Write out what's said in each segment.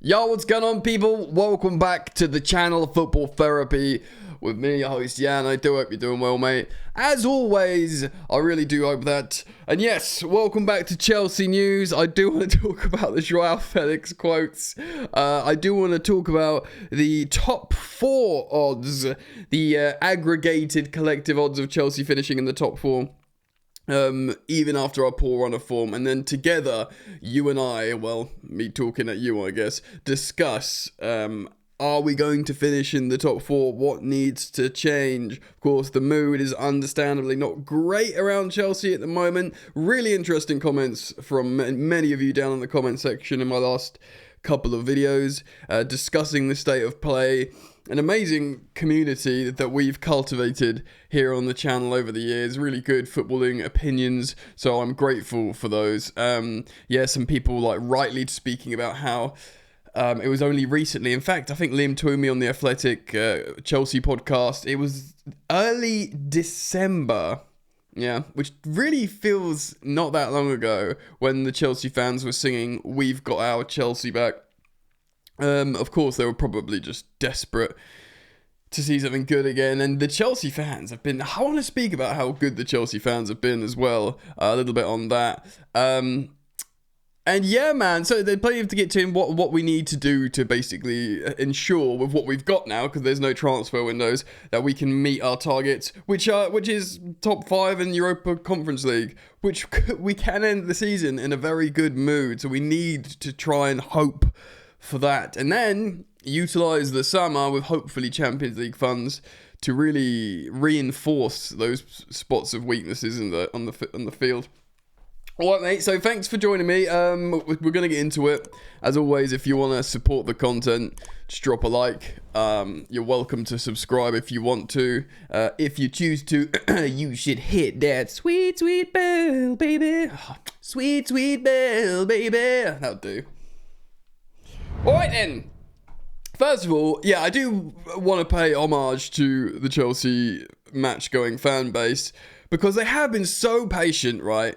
Yo, what's going on, people? Welcome back to the channel Football Therapy with me, your host Jan. I do hope you're doing well, mate. As always, I really do hope that. And yes, welcome back to Chelsea news. I do want to talk about the Joao Felix quotes. I do want to talk about the top 4 odds, the aggregated collective odds of Chelsea finishing in the top 4. Even after our poor run of form, and then together, you and I, well, me talking at you, I guess, discuss, are we going to finish in the top 4? What needs to change? Of course, the mood is understandably not great around Chelsea at the moment. Really interesting comments from many of you down in the comment section in my last couple of videos, discussing the state of play. An amazing community that we've cultivated here on the channel over the years. Really good footballing opinions, so I'm grateful for those. Some people like rightly speaking about how it was only recently. In fact, I think Liam told me on the Athletic Chelsea podcast, it was early December. Yeah, which really feels not that long ago when the Chelsea fans were singing, "We've got our Chelsea back." Of course, they were probably just desperate to see something good again. And the Chelsea fans have been... I want to speak about how good the Chelsea fans have been as well. A little bit on that. And yeah, man. So there's plenty to get to in what we need to do to basically ensure with what we've got now, because there's no transfer windows, that we can meet our targets, which is top 5 in Europa Conference League, which we can end the season in a very good mood. So we need to try and hope for that, and then utilize the summer with hopefully Champions League funds to really reinforce those spots of weaknesses on the field. All right, mate. So thanks for joining me. We're gonna get into it. As always, if you want to support the content, just drop a like. You're welcome to subscribe if you want to. If you choose to, you should hit that sweet, sweet bell, baby. Sweet, sweet bell, baby. That'll do. Alright then, first of all, yeah, I do want to pay homage to the Chelsea match-going fan base, because they have been so patient, right,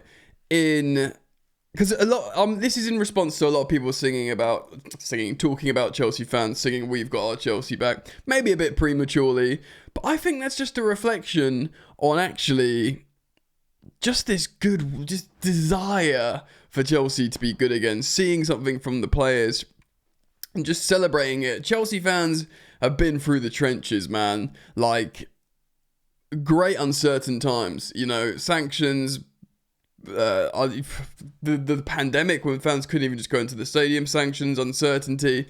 because a lot, this is in response to a lot of people talking about Chelsea fans, singing "We've got our Chelsea back," maybe a bit prematurely, but I think that's just a reflection on actually just this desire for Chelsea to be good again, seeing something from the players, and just celebrating it. Chelsea fans have been through the trenches, man. Like, great uncertain times. You know, sanctions, the pandemic when fans couldn't even just go into the stadium, sanctions, uncertainty.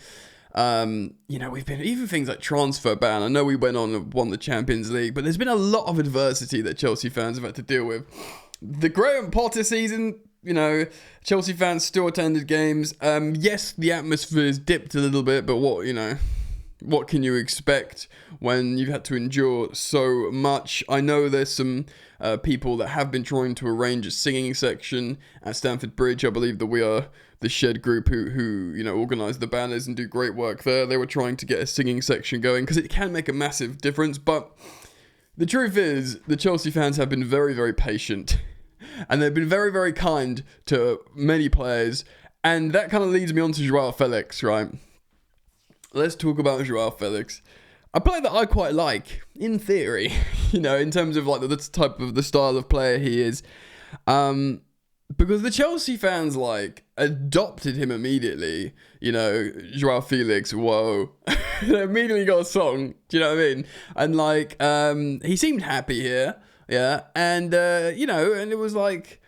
We've been, even things like transfer ban. I know we went on and won the Champions League, but there's been a lot of adversity that Chelsea fans have had to deal with. The Graham Potter season, Chelsea fans still attended games. Yes, the atmosphere's dipped a little bit, but what can you expect when you've had to endure so much? I know there's some people that have been trying to arrange a singing section at Stamford Bridge. I believe that we are the Shed Group who organise the banners and do great work there. They were trying to get a singing section going because it can make a massive difference. But the truth is, the Chelsea fans have been very, very patient. And they've been very, very kind to many players. And that kind of leads me on to Joao Felix, right? Let's talk about Joao Felix. A player that I quite like, in theory, in terms of like the style of player he is. Because the Chelsea fans, adopted him immediately. Joao Felix, whoa. Immediately got a song, do you know what I mean? And, he seemed happy here. Yeah, and, and it was like,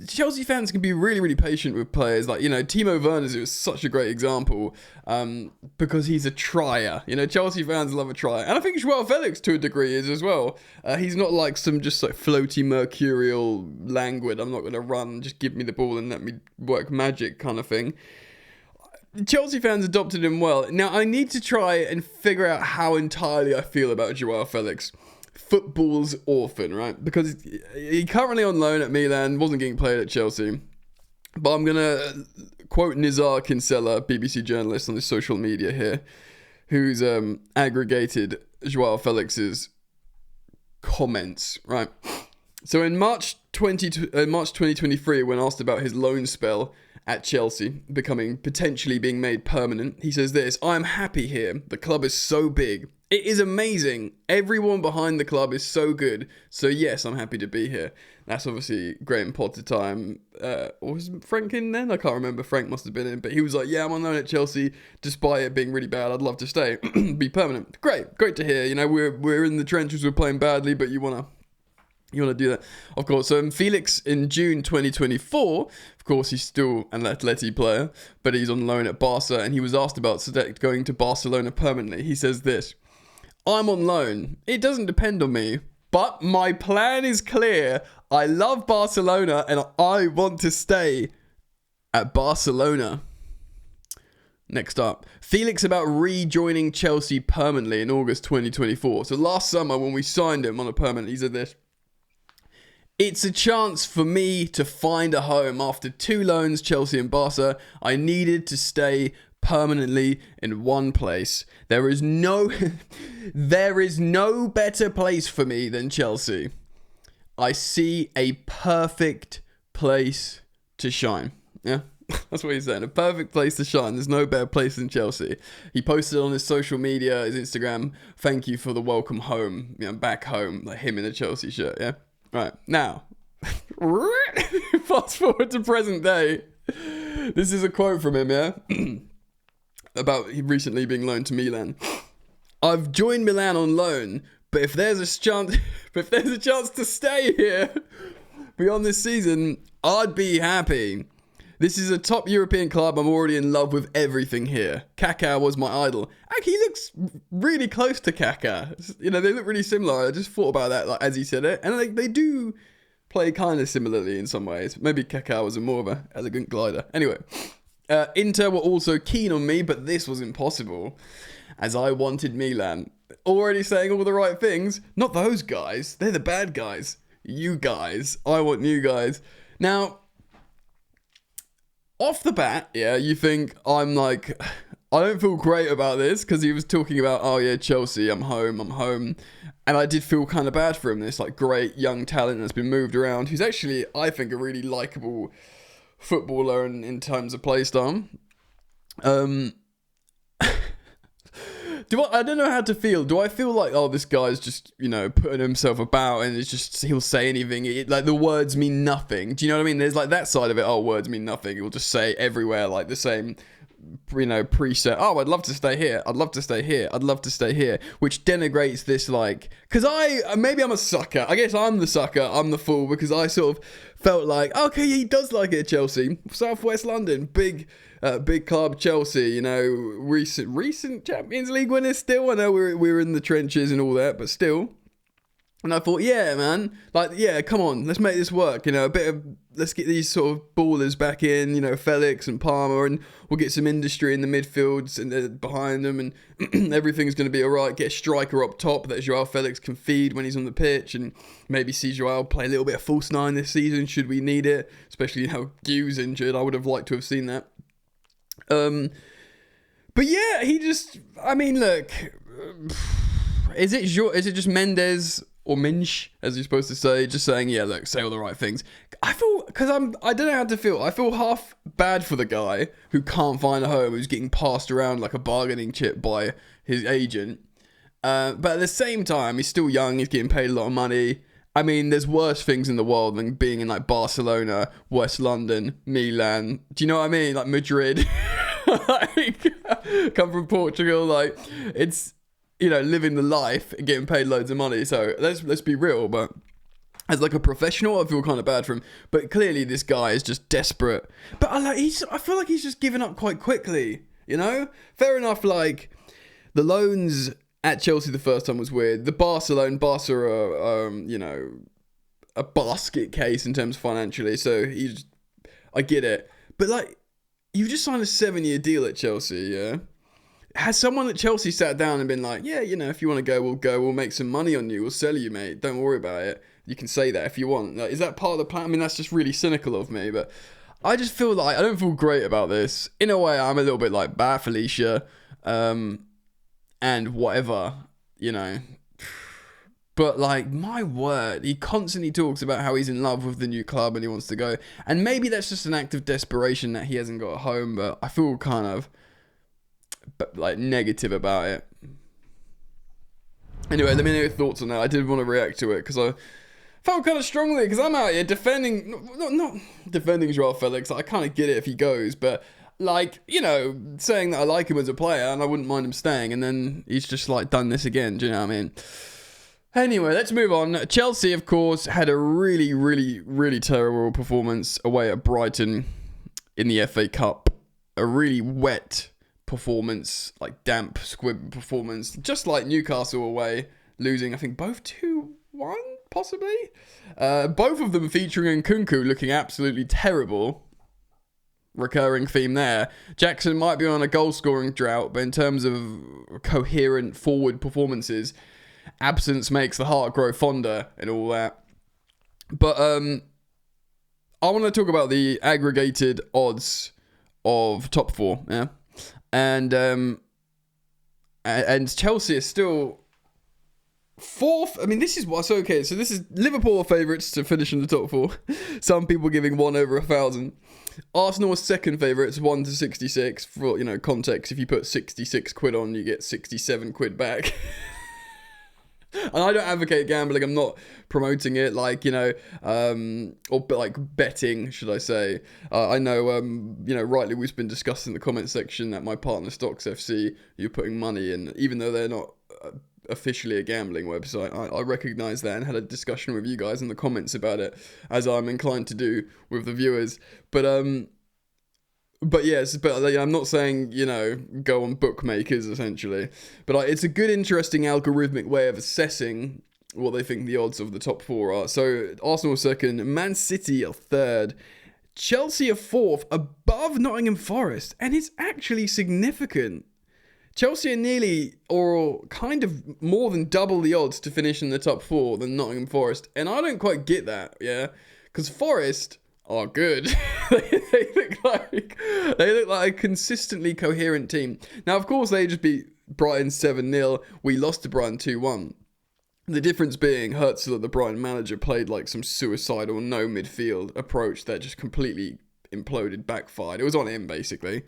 Chelsea fans can be really, really patient with players. Timo Werner is such a great example, because he's a trier. Chelsea fans love a trier. And I think Joao Felix, to a degree, is as well. He's not like some just floaty, mercurial, languid, I'm not going to run, just give me the ball and let me work magic kind of thing. Chelsea fans adopted him well. Now, I need to try and figure out how entirely I feel about Joao Felix. Football's orphan, right? Because he currently on loan at Milan, wasn't getting played at Chelsea. But I'm going to quote Nizar Kinsella, BBC journalist on his social media here, who's aggregated Joao Felix's comments, right? So in March 2023, when asked about his loan spell at Chelsea, potentially being made permanent. He says this: "I'm happy here. The club is so big. It is amazing. Everyone behind the club is so good. So yes, I'm happy to be here." That's obviously Graham Potter time. Or was Frank in then? I can't remember. Frank must have been in. But he was like, "Yeah, I'm on loan at Chelsea. Despite it being really bad, I'd love to stay. Be permanent." Great to hear. You know, we're in the trenches. We're playing badly, but you want to do that, of course. So Felix in June 2024, of course, he's still an Atleti player, but he's on loan at Barca, and he was asked about going to Barcelona permanently. He says this: "I'm on loan. It doesn't depend on me, but my plan is clear. I love Barcelona, and I want to stay at Barcelona." Next up, Felix about rejoining Chelsea permanently in August 2024. So last summer when we signed him on a permanent, he said this: "It's a chance for me to find a home after 2 loans, Chelsea and Barca. I needed to stay permanently in one place. There is no better place for me than Chelsea. I see a perfect place to shine." Yeah, that's what he's saying. A perfect place to shine. There's no better place than Chelsea. He posted on his social media, his Instagram, "Thank you for the welcome home. You know, back home," like him in a Chelsea shirt. Yeah. Right, now, fast forward to present day. This is a quote from him, yeah? About recently being loaned to Milan. "I've joined Milan on loan, but if there's a chance to stay here beyond this season, I'd be happy. This is a top European club. I'm already in love with everything here. Kaká was my idol." Actually, he looks really close to Kaká. You know, they look really similar. I just thought about that like, as he said it. And they do play kind of similarly in some ways. Maybe Kaká was more of an elegant glider. Anyway, Inter were also keen on me, but this was impossible as I wanted Milan. Already saying all the right things. Not those guys. They're the bad guys. You guys. I want you guys. Now, off the bat, yeah, you think I'm like, I don't feel great about this, because he was talking about, oh yeah, Chelsea, I'm home. And I did feel kind of bad for him, this like great young talent that's been moved around, who's actually, I think, a really likeable footballer in terms of play style. I don't know how to feel. Do I feel like, oh, this guy's just, you know, putting himself about and it's just, he'll say anything. Like, the words mean nothing. Do you know what I mean? There's like that side of it. Oh, words mean nothing. He'll just say everywhere like the same, you know, preset. Oh, I'd love to stay here. I'd love to stay here. I'd love to stay here. Which denigrates this, like, because maybe I'm a sucker. I guess I'm the sucker. I'm the fool, because I sort of felt like, okay, he does like it at Chelsea. Southwest London, big club, Chelsea, you know, recent Champions League winners still. I know we're in the trenches and all that, but still. And I thought, yeah, man, like, yeah, come on, let's make this work, you know, let's get these sort of ballers back in, you know, Felix and Palmer, and we'll get some industry in the midfields and behind them, and everything's going to be all right. Get a striker up top that Joao Felix can feed when he's on the pitch, and maybe see Joao play a little bit of false nine this season, should we need it, especially how Gu's injured. I would have liked to have seen that. But yeah, I mean, look, is it just Mendes or Minch, as you're supposed to say, just saying, yeah, look, say all the right things? I don't know how to feel. I feel half bad for the guy who can't find a home, who's getting passed around like a bargaining chip by his agent. But at the same time, he's still young, he's getting paid a lot of money. I mean, there's worse things in the world than being in like Barcelona, West London, Milan. Do you know what I mean? Like Madrid. Like, come from Portugal. Like, it's, you know, living the life and getting paid loads of money. So let's be real. But as like a professional, I feel kind of bad for him. But clearly, this guy is just desperate. But I feel like he's just given up quite quickly. You know, fair enough. Like, the loans at Chelsea the first time was weird. The Barca are, you know, a basket case in terms of financially. So I get it. But like, you've just signed a 7-year deal at Chelsea, yeah? Has someone at Chelsea sat down and been like, yeah, you know, if you want to go, we'll make some money on you, we'll sell you, mate, don't worry about it. You can say that if you want. Like, is that part of the plan? I mean, that's just really cynical of me, but I just feel like I don't feel great about this. In a way, I'm a little bit like, bad Felicia, and whatever, you know. But, like, my word, he constantly talks about how he's in love with the new club and he wants to go. And maybe that's just an act of desperation that he hasn't got a home, but I feel kind of, like, negative about it. Anyway, let me know your thoughts on that. I did want to react to it because I felt kind of strongly, because I'm out here defending, not defending Joao Felix. I kind of get it if he goes, but, like, you know, saying that I like him as a player and I wouldn't mind him staying, and then he's just, like, done this again. Do you know what I mean? Anyway, let's move on. Chelsea, of course, had a really, really, really terrible performance away at Brighton in the FA Cup. A really wet performance, like damp squib performance, just like Newcastle away, losing, I think, both 2-1, possibly? Both of them featuring Nkunku looking absolutely terrible. Recurring theme there. Jackson might be on a goal-scoring drought, but in terms of coherent forward performances, absence makes the heart grow fonder and all that. But I want to talk about the aggregated odds of top four, yeah? And Chelsea is still fourth. I mean, this is what's okay. So this is Liverpool are favourites to finish in the top four. Some people giving 1 over 1,000. Arsenal are second favourites, 1 to 66. For, you know, context, if you put 66 quid on, you get 67 quid back. And I don't advocate gambling. I'm not promoting it, like, you know, or like betting, should I say. I know, you know, rightly we've been discussing in the comment section that my partner Stocks FC, you're putting money in, even though they're not officially a gambling website. I recognise that and had a discussion with you guys in the comments about it, as I'm inclined to do with the viewers. But yes, but I'm not saying, you know, go on bookmakers, essentially. But it's a good, interesting algorithmic way of assessing what they think the odds of the top four are. So Arsenal second, Man City are third, Chelsea are fourth, above Nottingham Forest. And it's actually significant. Chelsea are nearly, or kind of more than double the odds to finish in the top four than Nottingham Forest. And I don't quite get that, yeah? Because Forest are good. they look like a consistently coherent team. Now, of course, they just beat Brighton 7-0. We lost to Brighton 2-1. The difference being, Herzl, the Brighton manager, played like some suicidal no midfield approach that just completely imploded, backfired. It was on him, basically.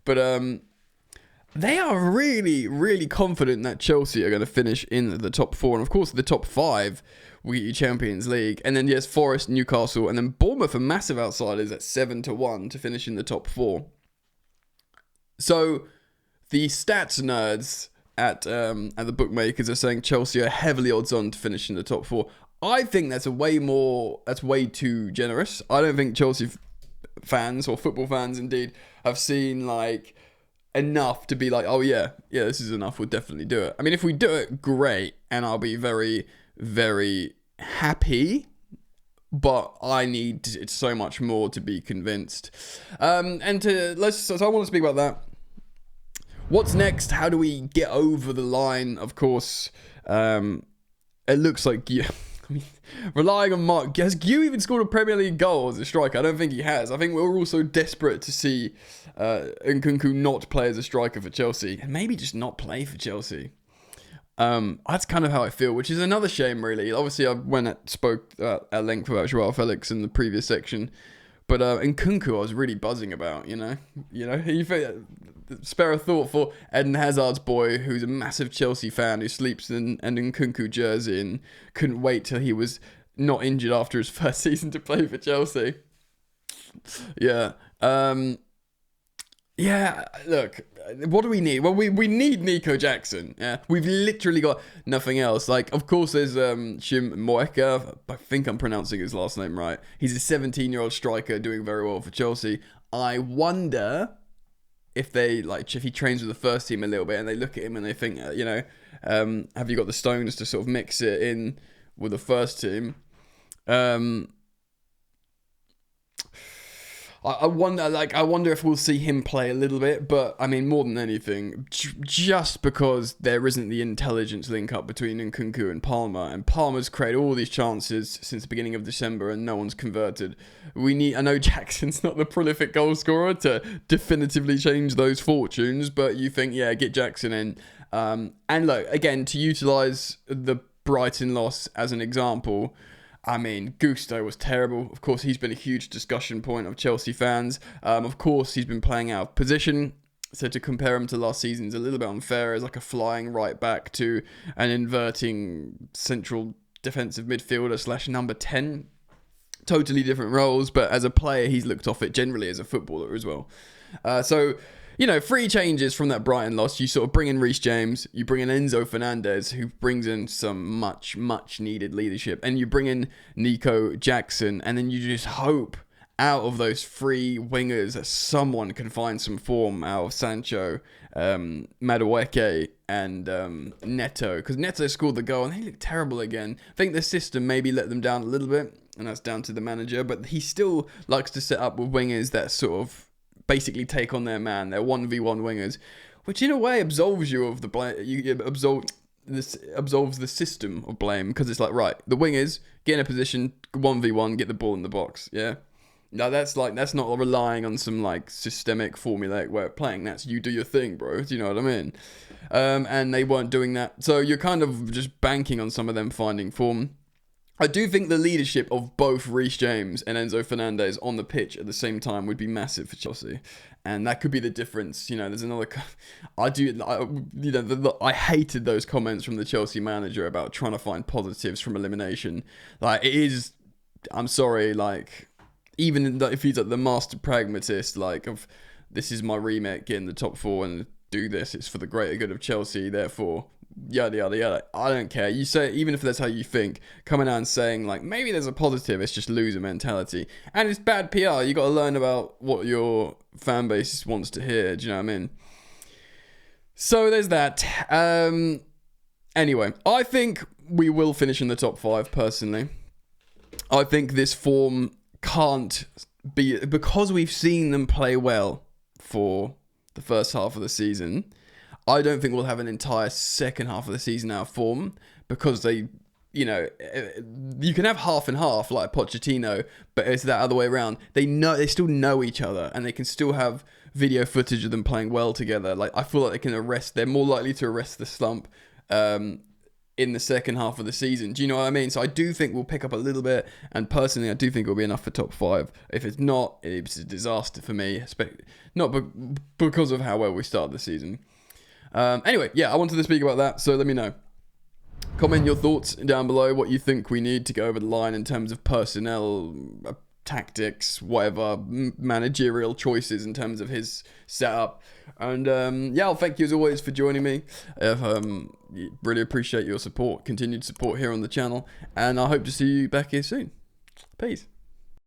But they are really, really confident that Chelsea are going to finish in the top four. And of course, the top five will get you Champions League. And then, yes, Forest, Newcastle, and then Bournemouth are massive outsiders at 7-1 to finish in the top four. So the stats nerds at the bookmakers are saying Chelsea are heavily odds on to finish in the top four. I think that's way too generous. I don't think Chelsea fans, or football fans indeed, have seen like enough to be like, oh yeah, this is enough, we'll definitely do it. I mean, if we do it, great, and I'll be very, very happy, but I need so much more to be convinced. So I want to speak about that. What's next? How do we get over the line? Of course, it looks like relying on Mark. Has Gu even scored a Premier League goal as a striker? I don't think he has. I think we're also desperate to see Nkunku not play as a striker for Chelsea, and maybe just not play for Chelsea. That's kind of how I feel, which is another shame, really. Obviously, I spoke at length about Joao Felix in the previous section, but Nkunku I was really buzzing about. You know, you spare a thought for Eden Hazard's boy, who's a massive Chelsea fan, who sleeps in an Nkunku jersey and couldn't wait till he was not injured after his first season to play for Chelsea. Yeah. Yeah, look, what do we need? Well, we need Nico Jackson. Yeah, we've literally got nothing else. Like, of course, there's Shim Moeka. I think I'm pronouncing his last name right. He's a 17-year-old striker doing very well for Chelsea. I wonder if he trains with the first team a little bit and they look at him and they think, have you got the stones to sort of mix it in with the first team? I wonder if we'll see him play a little bit, but I mean, more than anything, just because there isn't the intelligence link up between Nkunku and Palmer, and Palmer's created all these chances since the beginning of December and no one's converted. I know Jackson's not the prolific goal scorer to definitively change those fortunes, but you think, get Jackson in. And look, again, to utilise the Brighton loss as an example, I mean, Gusto was terrible. Of course, he's been a huge discussion point of Chelsea fans. Of course, he's been playing out of position. So to compare him to last season is a little bit unfair as like a flying right back to an inverting central defensive midfielder / number 10. Totally different roles, but as a player, he's looked off it generally as a footballer as well. So, you know, 3 changes from that Brighton loss. You sort of bring in Reece James, you bring in Enzo Fernandez, who brings in some much needed leadership, and you bring in Nico Jackson, and then you just hope out of those 3 wingers that someone can find some form out of Sancho, Madueke, and Neto, because Neto scored the goal and they looked terrible again. I think the system maybe let them down a little bit, and that's down to the manager, but he still likes to set up with wingers that sort of basically take on their man. They're 1v1 wingers, which in a way absolves you of the blame. Absolves the system of blame, because it's like, right, the wingers get in a position, 1v1, get the ball in the box. Yeah. No, that's not relying on some like systemic formulaic way of playing. That's you do your thing, bro. Do you know what I mean? And they weren't doing that. So you're kind of just banking on some of them finding form. I do think the leadership of both Reece James and Enzo Fernandez on the pitch at the same time would be massive for Chelsea, and that could be the difference. You know, there's another. I hated those comments from the Chelsea manager about trying to find positives from elimination. Like, it is. I'm sorry. Like, even if he's like the master pragmatist, like, of this is my remit, get in the top 4 and do this. It's for the greater good of Chelsea. Therefore, yada yada yada. I don't care. You say, even if that's how you think, coming out and saying like maybe there's a positive, it's just loser mentality, and it's bad PR. You got to learn about what your fan base wants to hear. Do you know what I mean? So there's that. Anyway, I think we will finish in the top 5. Personally, I think this form can't be, because we've seen them play well for the first half of the season. I don't think we'll have an entire second half of the season out of form, because they, you know, you can have half and half like Pochettino, but it's that other way around. They still know each other, and they can still have video footage of them playing well together. Like, I feel like they're more likely to arrest the slump in the second half of the season. Do you know what I mean? So I do think we'll pick up a little bit, and personally I do think it'll be enough for top 5. If it's not, it's a disaster for me, not because of how well we started the season. Anyway, yeah, I wanted to speak about that, so let me know. Comment your thoughts down below, what you think we need to go over the line in terms of personnel, tactics, whatever, managerial choices in terms of his setup. And yeah, I'll thank you as always for joining me. Really appreciate your support, continued support here on the channel, and I hope to see you back here soon. Peace.